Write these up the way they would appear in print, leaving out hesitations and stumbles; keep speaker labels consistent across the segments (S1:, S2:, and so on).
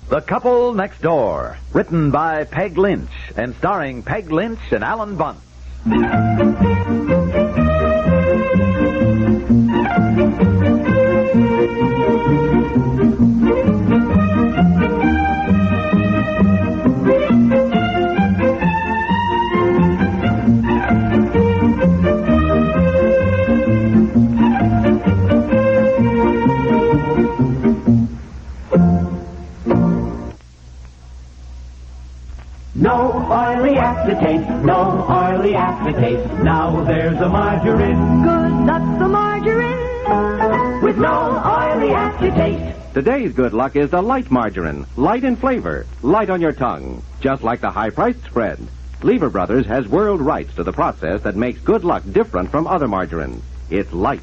S1: The Couple Next Door, written by Peg Lynch and starring Peg Lynch and Ethel Bunce.
S2: No oily aftertaste, no oily aftertaste. Now there's a margarine.
S3: Good luck, the margarine.
S2: With no oily aftertaste.
S4: Today's good luck is the light margarine. Light in flavor, light on your tongue. Just like the high-priced spread. Lever Brothers has world rights to the process that makes good luck different from other margarines. It's light.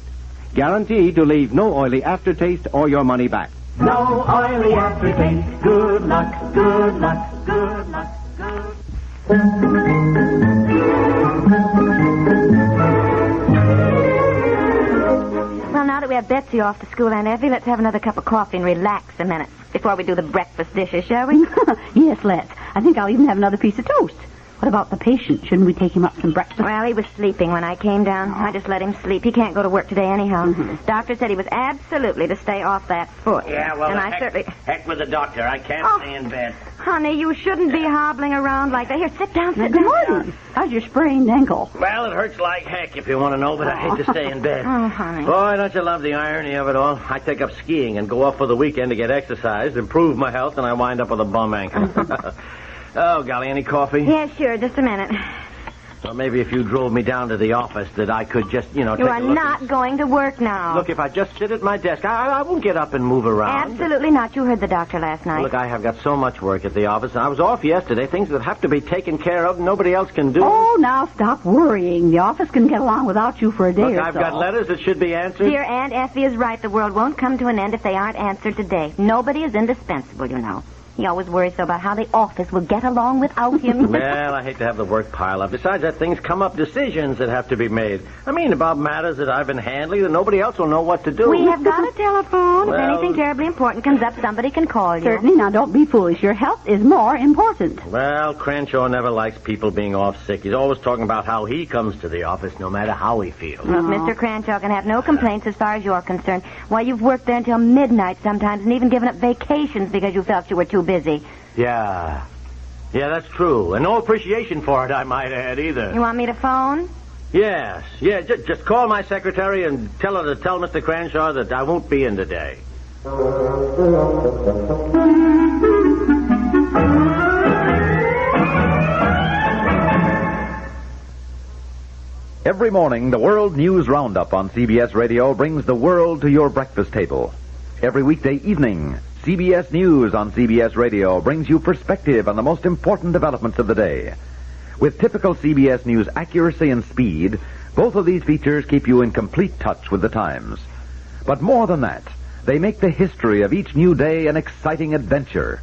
S4: Guaranteed to leave no oily aftertaste or your money back.
S2: No oily aftertaste. Good luck, good luck, good luck.
S3: Well, now that we have Betsy off to school, Aunt Effie, let's have another cup of coffee and relax a minute before we do the breakfast dishes, shall we?
S5: Yes, let's. I think I'll even have another piece of toast. What about the patient? Shouldn't we take him up some breakfast?
S3: Well, he was sleeping when I came down. I just let him sleep. He can't go to work today anyhow.
S5: Mm-hmm.
S3: Doctor said he was absolutely to stay off that foot.
S6: Yeah, well,
S3: and I certainly...
S6: heck with the doctor. I can't stay in bed.
S3: Honey, you shouldn't be hobbling around like that. Here, sit down, sit
S5: Good
S3: down.
S5: morning. How's your sprained ankle?
S6: Well, it hurts like heck, if you want to know, but I hate to stay in bed.
S3: Oh, honey.
S6: Boy, don't you love the irony of it all? I take up skiing and go off for the weekend to get exercise, improve my health, and I wind up with a bum ankle. Oh, golly, any coffee?
S3: Yeah, sure, just a minute.
S6: Well, maybe if you drove me down to the office that I could just, take a look.
S3: You are not going to work now.
S6: Look, if I just sit at my desk, I won't get up and move around.
S3: Absolutely not. You heard the doctor last night.
S6: Look, I have got so much work at the office. I was off yesterday, things that have to be taken care of nobody else can do.
S5: Oh, now stop worrying. The office can get along without you for a day
S6: Look,
S5: or so.
S6: I've got letters that should be answered.
S3: Dear Aunt Effie is right. The world won't come to an end if they aren't answered today. Nobody is indispensable, you know. He always worries so about how the office will get along without him.
S6: Well, I hate to have the work pile up. Besides that, things come up, decisions that have to be made. I mean, about matters that I've been handling that nobody else will know what to do.
S3: We have got a telephone.
S6: Well,
S3: if anything terribly important comes up, somebody can call you.
S5: Certainly. Now, don't be foolish. Your health is more important.
S6: Well, Crenshaw never likes people being off sick. He's always talking about how he comes to the office no matter how he feels.
S3: Well, Mr. Crenshaw can have no complaints as far as you're concerned. Why, you've worked there until midnight sometimes and even given up vacations because you felt you were too busy.
S6: Yeah, that's true. And no appreciation for it, I might add, either.
S3: You want me to phone?
S6: Yes. Yeah, just call my secretary and tell her to tell Mr. Crenshaw that I won't be in today.
S1: Every morning, the World News Roundup on CBS Radio brings the world to your breakfast table. Every weekday evening, CBS News on CBS Radio brings you perspective on the most important developments of the day. With typical CBS News accuracy and speed, both of these features keep you in complete touch with the times. But more than that, they make the history of each new day an exciting adventure.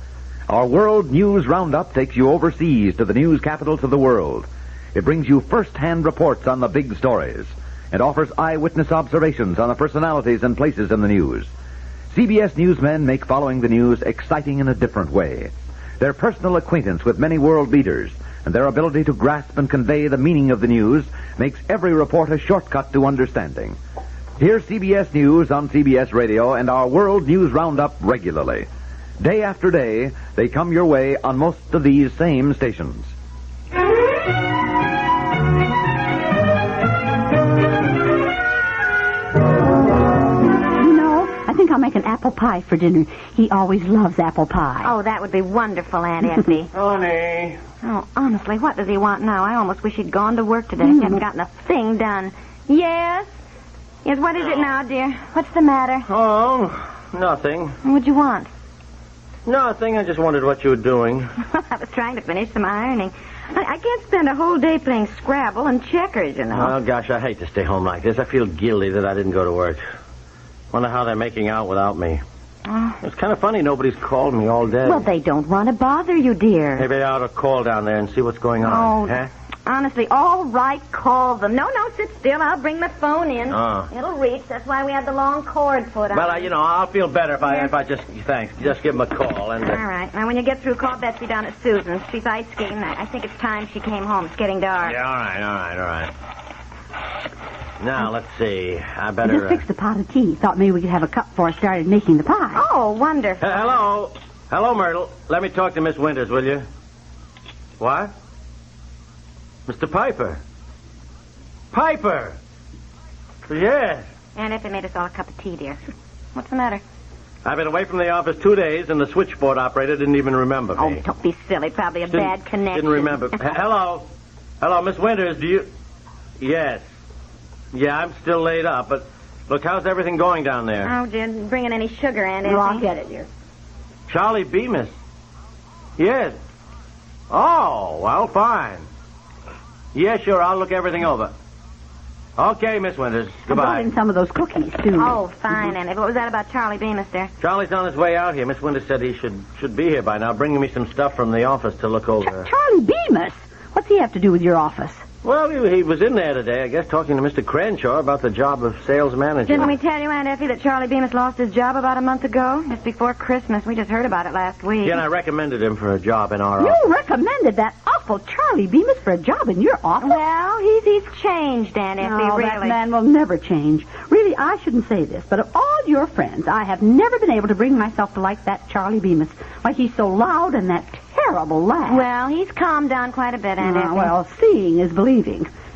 S1: Our World News Roundup takes you overseas to the news capitals of the world. It brings you first-hand reports on the big stories and offers eyewitness observations on the personalities and places in the news. CBS newsmen make following the news exciting in a different way. Their personal acquaintance with many world leaders and their ability to grasp and convey the meaning of the news makes every report a shortcut to understanding. Hear CBS News on CBS Radio and our World News Roundup regularly. Day after day, they come your way on most of these same stations.
S5: I think I'll make an apple pie for dinner. He always loves apple pie.
S3: Oh, that would be wonderful, Aunt Effie.
S6: Honey.
S3: Oh, honestly, what does he want now? I almost wish he'd gone to work today. He hasn't gotten a thing done. Yes? Yes, what is it now, dear? What's the matter?
S6: Oh, nothing.
S3: What'd you want?
S6: Nothing. I just wondered what you were doing.
S3: I was trying to finish some ironing. I can't spend a whole day playing Scrabble and checkers, you know.
S6: Oh, gosh, I hate to stay home like this. I feel guilty that I didn't go to work. Wonder how they're making out without me.
S3: Oh.
S6: It's kind of funny nobody's called me all day.
S3: Well, they don't want to bother you, dear.
S6: Maybe I ought to call down there and see what's going on.
S3: Oh,
S6: huh?
S3: Honestly, all right, call them. No, sit still. I'll bring my phone in.
S6: Oh.
S3: It'll reach. That's why we have the long cord put on.
S6: Well, I'll feel better if I just give them a call. And
S3: All right. Now, when you get through, call Betsy down at Susan's. She's ice skating. I think it's time she came home. It's getting dark.
S6: Yeah, all right. Now, let's see. I
S5: I
S6: better...
S5: just fixed a pot of tea. Thought maybe we could have a cup before I started making the pie.
S3: Oh, wonderful.
S6: Hello. Hello, Myrtle. Let me talk to Miss Winters, will you? What? Mr. Piper. Piper! Yes.
S3: Aunt Effie made us all a cup of tea, dear. What's the matter?
S6: I've been away from the office 2 days, and the switchboard operator didn't even remember me.
S3: Oh, don't be silly. Probably a bad connection.
S6: Didn't remember. Hello, Miss Winters, do you... Yes. Yeah, I'm still laid up, but look, how's everything going down there?
S3: Oh, dear, bringing any sugar, Aunt Effie?
S5: No, I'll get it, dear.
S6: Charlie Bemis. Yes. Oh, well, fine. Yeah, sure, I'll look everything over. Okay, Miss Winters.
S5: I
S6: Goodbye.
S5: brought in some of those cookies, too.
S3: Oh, fine, Aunt Effie. What was that about Charlie Bemis, there?
S6: Charlie's on his way out here. Miss Winters said he should be here by now, bringing me some stuff from the office to look over.
S5: Charlie Bemis? What's he have to do with your office?
S6: Well, he was in there today, I guess, talking to Mr. Crenshaw about the job of sales manager.
S3: Didn't we tell you, Aunt Effie, that Charlie Bemis lost his job about a month ago? Just before Christmas. We just heard about it last week.
S6: Yeah, and I recommended him for a job in our office.
S5: You recommended that awful Charlie Bemis for a job in your office?
S3: Well, he's changed, Aunt Effie,
S5: No,
S3: really.
S5: that man will never change. Really, I shouldn't say this, but of all your friends, I have never been able to bring myself to like that Charlie Bemis. Why, he's so loud and that terrible laugh.
S3: Well, he's calmed down quite a bit, Aunt Effie.
S5: Well, seeing is believing.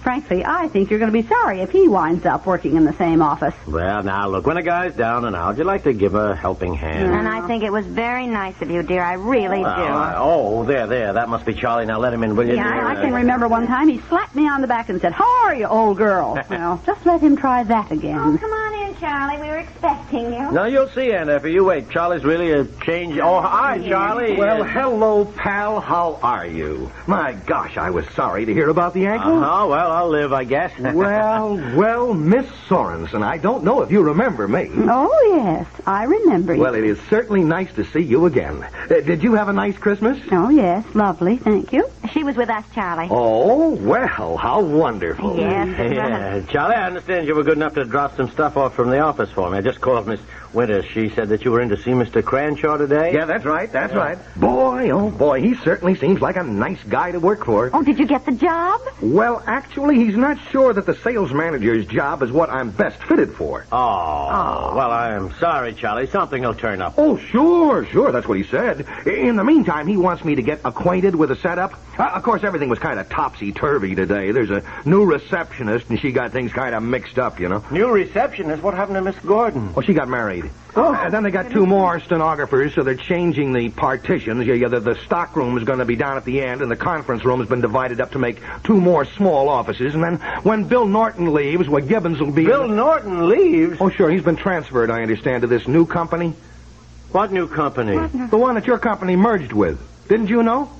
S5: Frankly, I think you're going to be sorry if he winds up working in the same office.
S6: Well, now, look, when a guy's down and out, you like to give a helping hand.
S3: And I think it was very nice of you, dear. I really do.
S6: There. That must be Charlie. Now, let him in, will you,
S5: Yeah,
S6: dear?
S5: I can remember one time he slapped me on the back and said, "How are you, old girl?" Well, just let him try that again.
S3: Oh, come on in, Charlie. We were expecting you.
S6: No, you'll see, Aunt Effie. You wait. Charlie's really a change. Oh, hi, Charlie.
S7: Well, hello, pal. How are you? My gosh, I was sorry to hear about the ankle.
S6: Well, I'll live, I guess.
S7: Well, Miss Sorensen, I don't know if you remember me.
S5: Oh, yes, I remember you.
S7: Well, it is certainly nice to see you again. Did you have a nice Christmas?
S5: Oh, yes, lovely, thank you.
S3: She was with us, Charlie.
S7: Oh, well, how wonderful.
S3: Yes, it was.
S6: Yeah, Charlie, I understand you were good enough to drop some stuff off from the office for me. I just called Miss Winters. She said that you were in to see Mr. Crenshaw today.
S7: Yeah, that's right, right. Boy, oh boy, he certainly seems like a nice guy to work for.
S3: Oh, did you get the job?
S7: Well, actually, he's not sure that the sales manager's job is what I'm best fitted for.
S6: Oh, well, I'm sorry, Charlie. Something will turn up.
S7: Oh, sure, that's what he said. In the meantime, he wants me to get acquainted with the setup. Of course, everything was kind of topsy-turvy today. There's a new receptionist, and she got things kind of mixed up, you know.
S6: New receptionist? What happened to Miss Gordon?
S7: Oh, she got married. And then they got 2 more stenographers, so they're changing the partitions. The stock room is going to be down at the end, and the conference room has been divided up to make 2 more small offices. And then when Bill Norton leaves, Gibbons will be...
S6: Bill Norton leaves?
S7: Oh, sure. He's been transferred, I understand, to this new company.
S6: What new company?
S7: The one that your company merged with. Didn't you know?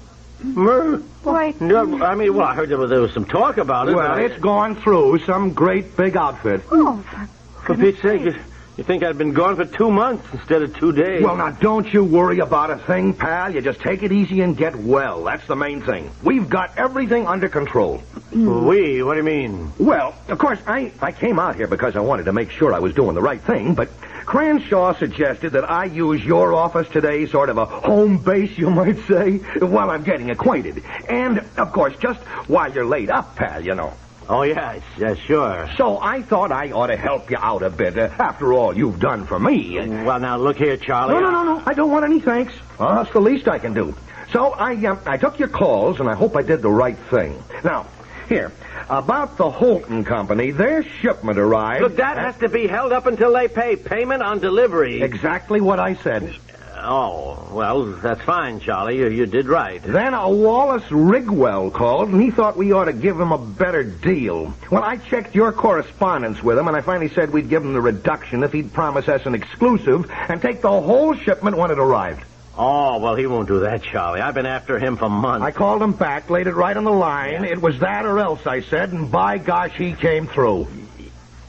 S3: Wait.
S6: No, I heard there was some talk about it.
S7: Well, it's gone through some great big outfit.
S3: Oh,
S6: for Pete's sake, you think I'd been gone for 2 months instead of 2 days?
S7: Well, now, don't you worry about a thing, pal. You just take it easy and get well. That's the main thing. We've got everything under control.
S6: We? What do you mean?
S7: Well, of course, I came out here because I wanted to make sure I was doing the right thing, but Crenshaw suggested that I use your office today, sort of a home base, you might say, while I'm getting acquainted. And, of course, just while you're laid up, pal, you know.
S6: Oh, yeah, sure.
S7: So I thought I ought to help you out a bit, after all you've done for me.
S6: Well, now, look here, Charlie.
S7: No. I don't want any thanks. That's the least I can do. So I took your calls, and I hope I did the right thing. Now, here, about the Holton Company, their shipment arrived...
S6: Look, that has to be held up until they pay payment on delivery.
S7: Exactly what I said.
S6: Oh, well, that's fine, Charlie. You did right.
S7: Then a Wallace Rigwell called, and he thought we ought to give him a better deal. Well, I checked your correspondence with him, and I finally said we'd give him the reduction if he'd promise us an exclusive and take the whole shipment when it arrived.
S6: Oh, well, he won't do that, Charlie. I've been after him for months.
S7: I called him back, laid it right on the line.
S6: Yeah.
S7: It was that or else, I said, and by gosh, he came through.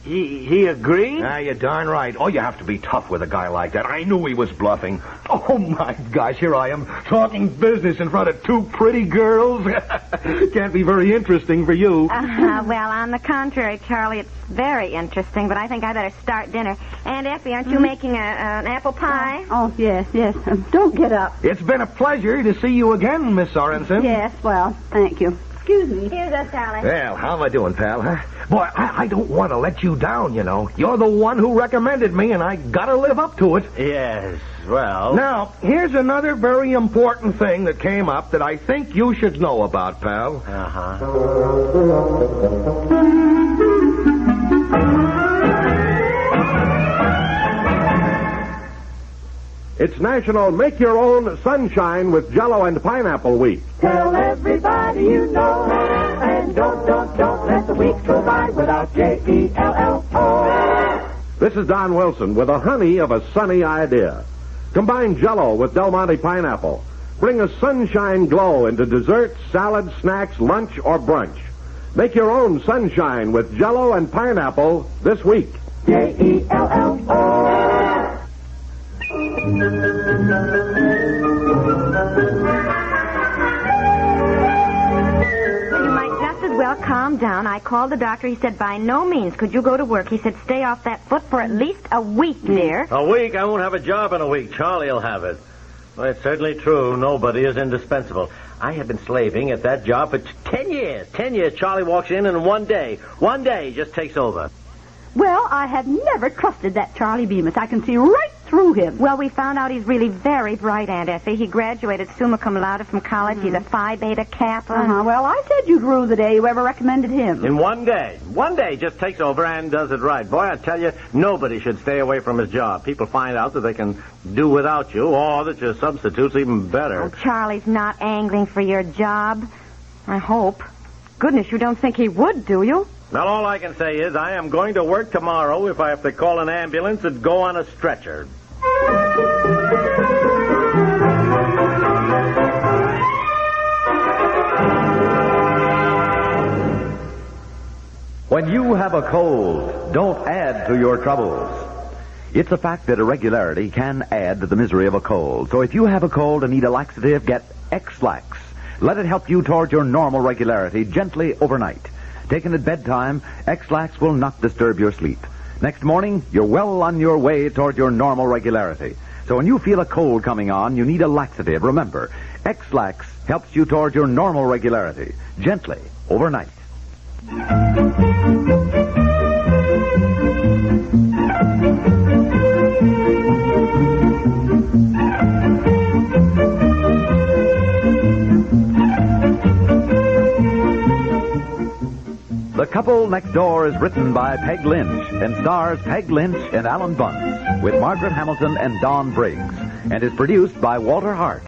S6: He agreed?
S7: Ah, you're darn right. Oh, you have to be tough with a guy like that. I knew he was bluffing. Oh, my gosh, here I am talking business in front of two pretty girls. Can't be very interesting for you.
S3: Well, on the contrary, Charlie, it's very interesting, but I think I better start dinner. And, Effie, aren't you making an apple pie?
S5: Oh, yes. Don't get up.
S7: It's been a pleasure to see you again, Miss Sorensen.
S5: Yes, well, thank you. Excuse me.
S3: Here's us, Charlie.
S7: Well, how am I doing, pal, huh? Boy, I don't want to let you down, you know. You're the one who recommended me, and I gotta live up to it.
S6: Yes, well...
S7: Now, here's another very important thing that came up that I think you should know about, pal.
S4: It's National Make Your Own Sunshine with Jell-O and Pineapple Week.
S2: Tell everybody you know, and don't let the week go by without Jello.
S4: This is Don Wilson with a honey of a sunny idea. Combine Jell-O with Del Monte Pineapple. Bring a sunshine glow into desserts, salads, snacks, lunch, or brunch. Make your own sunshine with Jell-O and Pineapple this week.
S2: Jello.
S3: You might just as well calm down. I called the doctor. He said, by no means could you go to work. He said, stay off that foot for at least a week, dear.
S6: A week? I won't have a job in a week. Charlie'll have it. Well, it's certainly true. Nobody is indispensable. I have been slaving at that job for 10 years. 10 years. Charlie walks in, and in one day, just takes over.
S5: Well, I have never trusted that Charlie Bemis. I can see right through him.
S3: Well, we found out he's really very bright, Aunt Effie. He graduated summa cum laude from college. He's a Phi Beta Kappa.
S5: Well, I said you'd rue the day you ever recommended him.
S6: In one day. One day just takes over and does it right. Boy, I tell you, nobody should stay away from his job. People find out that they can do without you, or that your substitute's even better.
S3: Oh, Charlie's not angling for your job. I hope. Goodness, you don't think he would, do you?
S6: Well, all I can say is I am going to work tomorrow if I have to call an ambulance and go on a stretcher.
S1: When you have a cold, don't add to your troubles. It's a fact that irregularity can add to the misery of a cold. So if you have a cold and need a laxative, get X-Lax. Let it help you toward your normal regularity gently overnight. Taken at bedtime, X-Lax will not disturb your sleep. Next morning, you're well on your way toward your normal regularity. So when you feel a cold coming on, you need a laxative. Remember, X-Lax helps you toward your normal regularity, gently, overnight. The Couple Next Door is written by Peg Lynch and stars Peg Lynch and Ethel and Bunce with Margaret Hamilton and Don Briggs and is produced by Walter Hart.